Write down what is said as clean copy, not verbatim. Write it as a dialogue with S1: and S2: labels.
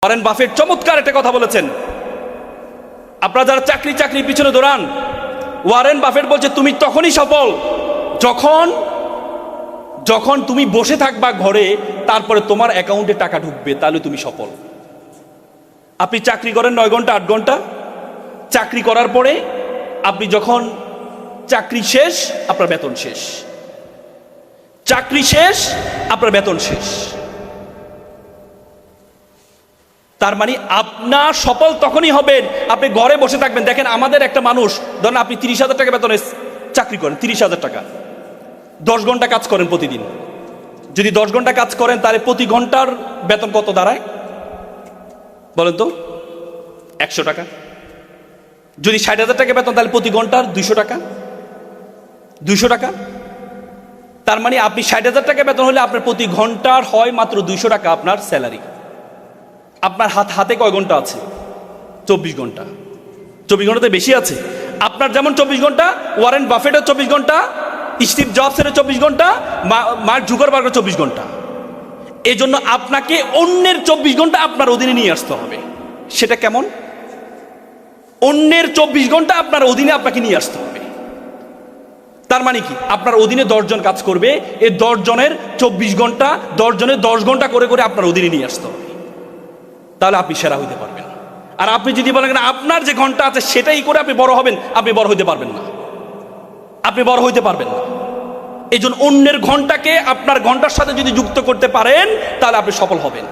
S1: Warren Buffett চমৎকার একটা কথা বলেছেন। আপনারা যারা চাকরি পিছনে দৌড়ান, ওয়ারেন বাফেট বলছে তুমি তখনই সফল যখন যখন তুমি বসে থাকবা ঘরে, তারপরে তোমার অ্যাকাউন্টে টাকা ঢুকবে, তাহলে তুমি সফল। আপনি চাকরি করেন 9 ঘন্টা 8 ঘন্টা, চাকরি করার পরে আপনি যখন চাকরি শেষ, আপনার বেতন শেষ, চাকরি শেষ, আপনার বেতন শেষ। তার মানে আপনার সফল তখনই হবেন আপনি ঘরে বসে থাকবেন। দেখেন আমাদের একটা মানুষ, ধরেন আপনি 30,000 টাকা বেতনে চাকরি করেন, 30,000 টাকা, 10 ঘন্টা কাজ করেন প্রতিদিন। যদি 10 ঘন্টা কাজ করেন তাহলে প্রতি ঘন্টার বেতন কত দাঁড়ায় বলেন তো? 100 টাকা। যদি 60,000 টাকা বেতন তাহলে প্রতি ঘন্টার 200 টাকা, 200 টাকা। তার মানে আপনি 60,000 টাকা বেতন হলে আপনার প্রতি ঘন্টার হয় মাত্র 200 টাকা আপনার স্যালারি। আপনার হাতে কয় ঘন্টা আছে? 24 ঘন্টা। 24 ঘন্টাতে বেশি আছে। আপনার যেমন 24 ঘন্টা, ওয়ারেন বাফেটের 24 ঘন্টা, স্টিভ জবসের 24 ঘন্টা, মার্ক জুকারবার্গের 24 ঘন্টা। এই জন্য আপনাকে অন্যের 24 ঘন্টা আপনার অধীনে নিয়ে আসতে হবে। সেটা কেমন? অন্যের 24 ঘন্টা আপনার অধীনে আপনাকে নিয়ে আসতে হবে। তার মানে কি? আপনার অধীনে 10 জন কাজ করবে, এই 10 জনের 24 ঘন্টা, 10 জনের 10 ঘন্টা করে করে আপনার অধীনে নিয়ে আসতে হবে, তাহলে আপনি সেরা হইতে পারবেন। আর আপনি যদি বলেন না আপনার যে ঘন্টা আছে সেটাই করে আপনি বড় হবেন, আপনি বড় হইতে পারবেন না, আপনি বড় হইতে পারবেন না। এই জন্য অন্যের ঘন্টাকে আপনার ঘন্টার সাথে যদি যুক্ত করতে পারেন তাহলে আপনি সফল হবেন।